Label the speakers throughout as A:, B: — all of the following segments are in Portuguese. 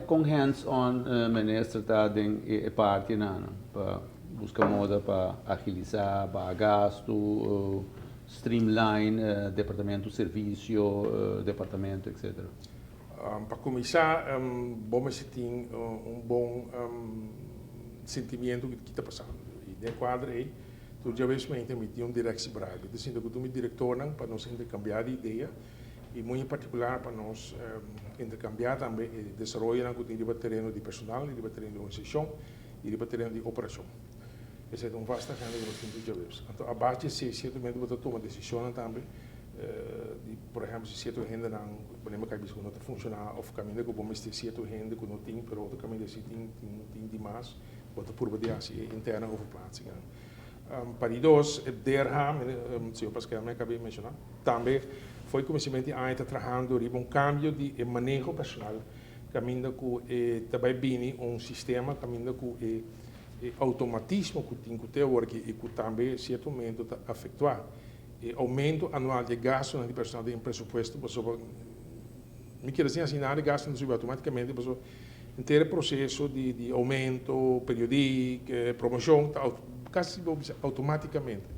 A: Com hands-on, ministro está em parte para buscar moda para agilizar, para gasto, streamline, departamento serviço, departamento, etc.
B: Para começar, vamos ter bom sentimento que está passando. E de quadro aí, tu já vês que tem direção brava. Eu sinto que tu me diretor para nós intercambiar de ideia e muito em particular para nós intercambiar também desenvolver o terreno de personal, o terreno de organização e o terreno de operação. Esse é vasto agenda que nós temos já vês. Então, a base de ser certamente você toma decisão também. Por exemplo, se certo agenda não, podemos que não está funcionar, ou caminho que vamos ter certo agenda que não tem, mas outro caminho se tem demais, bota por de assim interna ou plaats. Para nós, se eu Pascal me acabei de mencionar, também foi conhecimento a está trabalhando em cambio de manejo personal, caminho que também bem sistema, caminho que automatismo que tem que ter e que também certo momento está afetuar. Aumento anual de gasto de personal em presupuesto, me quer dizer assim, nada de gasto não automaticamente, inteiro processo de aumento, periódico, promoção, quase automaticamente.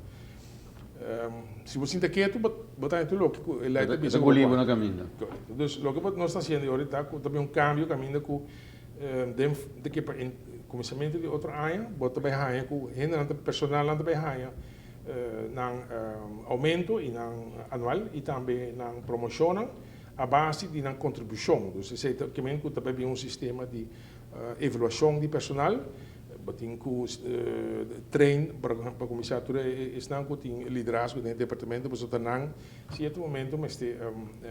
B: Se você está quieto, botar em lógico, ele é
A: o livro no caminho.
B: Então, o que nós estamos fazendo agora está também caminho com de que começamento de outro ano, bota bem raia com gente personal lá bem raia. Aumento e anual e também na promoção a base de contribuição. Então, se também tem sistema de avaliação de personal, tem treino para começar a tem liderazgo no departamento, mas também em certo momento mas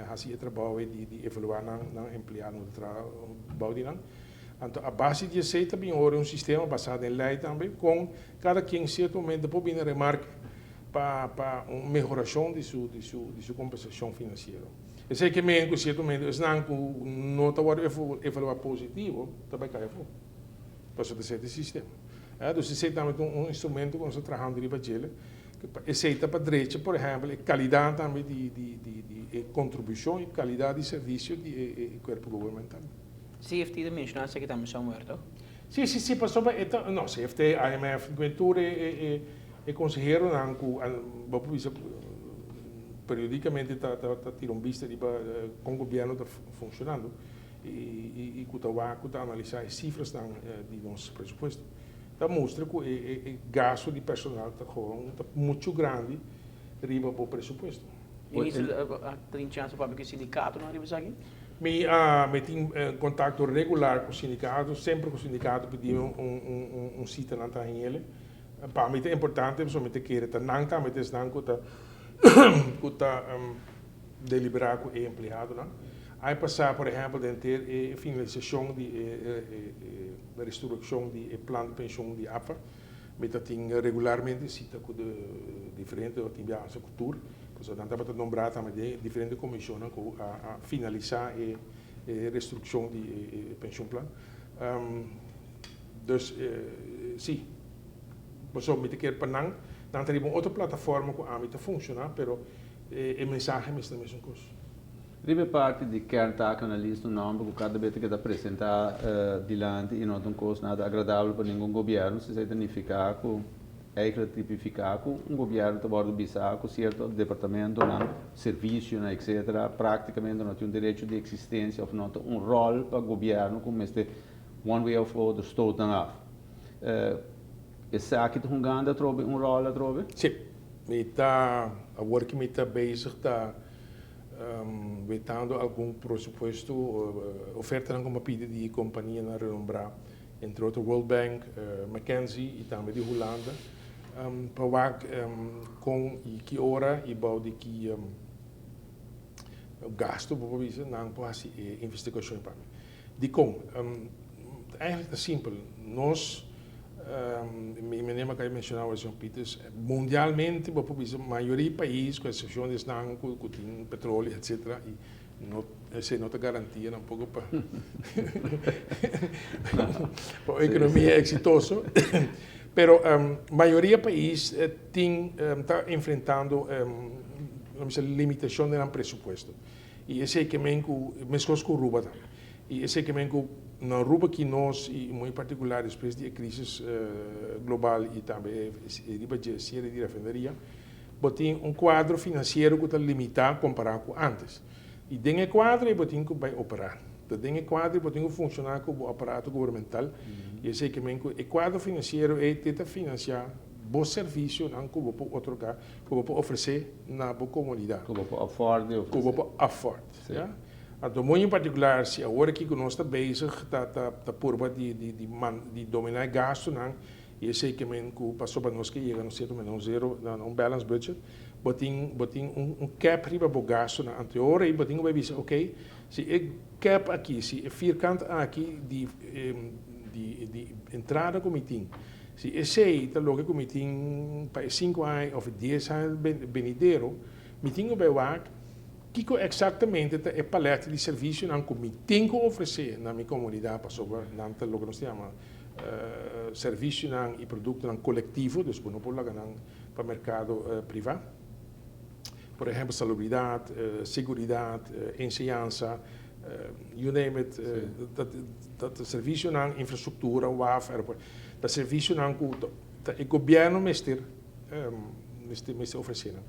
B: fazer trabalho de evaluar o empregado no trabalho. Então, a base de ser também é sistema basado em lei também, com cada quem em certo momento pode vir a remarca para uma melhoração de sua compensação financeira. Eu sei que em certo momento, não está evaluar positivo, também cai fora. Para esse sistema. Então, se também instrumento que nós estamos trabalhando para ele, que aceita para direito, por exemplo, qualidade também de contribuição e qualidade de serviço do corpo governamental.
C: CFT de mencionaste que também são muertos?
B: Sim, passou para não, CFT, IMF, Ventura e consejero periodicamente está tirando vista de como o governo está funcionando e está analisar as cifras de nosso presupuesto. Está mostra que o gasto de personal está muito grande riba para o presupuesto.
C: E isso tem chance para que o sindicato não arriba aqui?
B: Me tenho contato regular com o sindicato, sempre com o sindicato pedindo sítio na Tahinele. Para mim é importante, somente que não está, mas não está deliberar com o empregado. Aí passar, por exemplo, de ter finalização da reestruturação do plano de pensão de APA, mas tem regularmente cita com diferentes atividades da cultura. Portanto, estava nombrado também diferentes comissões a finalizar a reestruturação do pensão plano. Então, sim, você me quer para não ter outra plataforma que a mim funciona, mas a mensagem é a mesma coisa.
A: Ribe parte de kerntaak analista nome que cada vez que está apresentar diante e não tem coisa nada agradável para nenhum governo, se significa que eigenlijk tipificar com governo está bordo bisar com certo departamento, serviço, etc. Praticamente não tem direito de existência ou não tem rol para o governo como este one way of the state af. Esse aqui tem rol a trobe?
B: Sim, a work me está bezig está vetando algum pressuposto, oferta alguma pedido de companhia na renombrar, entre outros World Bank, McKinsey e também de Holanda, para com que hora e balde que gasto para isso não pode investigação para mim. De como eigenlijk é simples. Nós me lembro que eu mencionava João Peters, mundialmente, a maioria dos países, com exceção de Snang, que tem petróleo, etc., essa não tem garantia um pouco para a economia exitosa. Mas a maioria dos países está enfrentando limitação no presupuesto. E esse é que mesmo com o Ruba também. E esse que na Aruba que nós, e muito particular, depois da crise global e também a série de refinaria, tem quadro financeiro que está limitado comparado com antes. E dentro quadro, tem que vai operar. Dentro quadro, tem que funcionar como aparato governamental. E esse que o quadro financeiro é tentar financiar bom serviço que você pode otorgar, que você pode oferecer na comunidade.
A: Que você pode afford.
B: Que você pode afford. Então, muito em particular, se agora que nós estamos bezig, por de dominar gasto, e esse que passou para nós que chega no certo menos zero, um balance budget, botem cap riba para o gasto na anterior e botem vai dizer, ok, se é cap aqui, se é vierkant aqui de entrada como tem, se esse está logo como tem para 5 anos ou 10 anos venidero, me tenho que ver que exatamente é a paleta de serviço que me tenho que oferecer na minha comunidade para sobre o que nós chamamos serviço e produto coletivo, dus não por lá para o mercado privado. Por exemplo, salubridade, segurança, ensinança, you name it, dat serviço na infraestrutura, WAF, aeroporto, dat serviço que o governo me oferecendo.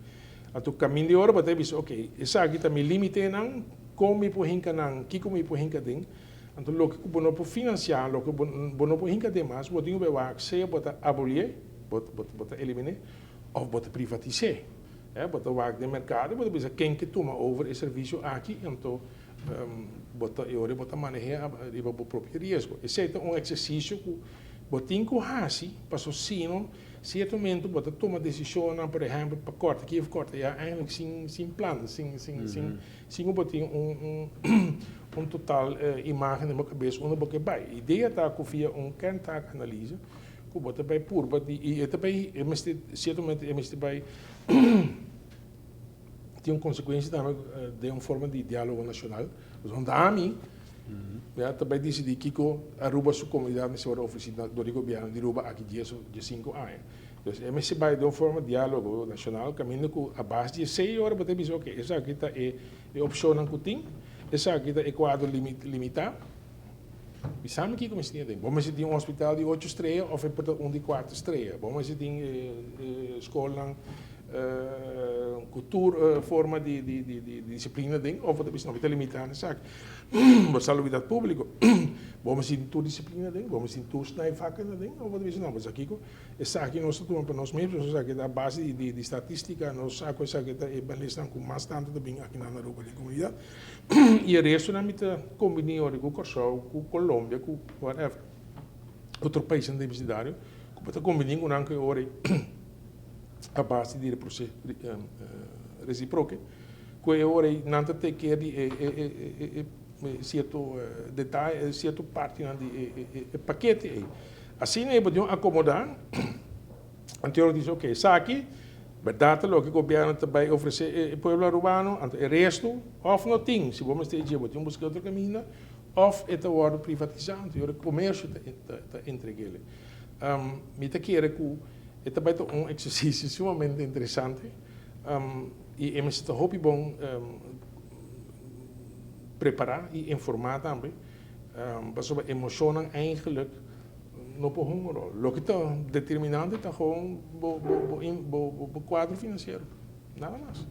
B: Então, caminho de hora, você diz, ok, essa aqui também limite não, como me põe que como me põe dentro. Então, o que você pode financiar, o que você pode hincar demais, você tem que ver se você abolir, você eliminar, ou você privatizar. Você vai no mercado, você diz, quem que toma over esse serviço aqui, então, você maneja o próprio risco. Esse é exercício que você tem que fazer, para o certo momento você toma decisão, por exemplo, para cortar, que corta, eigenlijk sem plano, sem botar total imagem na minha cabeça, onde você vai. A ideia está que via kerntaak analise, que você vai pôr, e também, certo momento, vai tem consequência também de uma forma de diálogo nacional. Então, também decidir que a Aruba sua comunidade se vai oferecer do governo de Aruba aqui de 5 anos. Então, se vai de uma forma de diálogo nacional, caminho com a base de 6 horas, você diz, ok, essa aqui é a opção que tem, essa aqui é o quadro limitado. E sabe que como se tem? Vamos ter um hospital de 8 estrelas ou um de 4 estrelas. Vamos ter escola cultura, forma de disciplina, ou você não vai limitar nessa aqui. Mas saúde pública, vamos ter tua disciplina, vamos ter tua faca, ou você não, mas aqui, essa aqui nós estamos para nós mesmos, essa aqui é a base de estatística, nós sabemos essa aqui é beleza com mais tanto também aqui na Aruba de comunidade. E o resto na mitad combinado com Corsol, com Colômbia, com whatever. Outro país universitário, que pode combinar com anche ora a base di reciproche, que ora não tem que certo detalhe, certo parte de paquete. Assim é poder acomodar. Então diz, ok, isso aqui, verdade, o que o governo também oferece ao povo urbano, o resto, ou não tem, se vamos ter dinheiro, vamos buscar outro caminho, ou é a hora privatizado, o comércio está entregue. Me quero que é também um exercício sumamente interessante e é muito bom preparar e informar também sobre a emoção eigenlijk no por um rol. O que está determinante é gewoon o quadro financeiro, nada mais.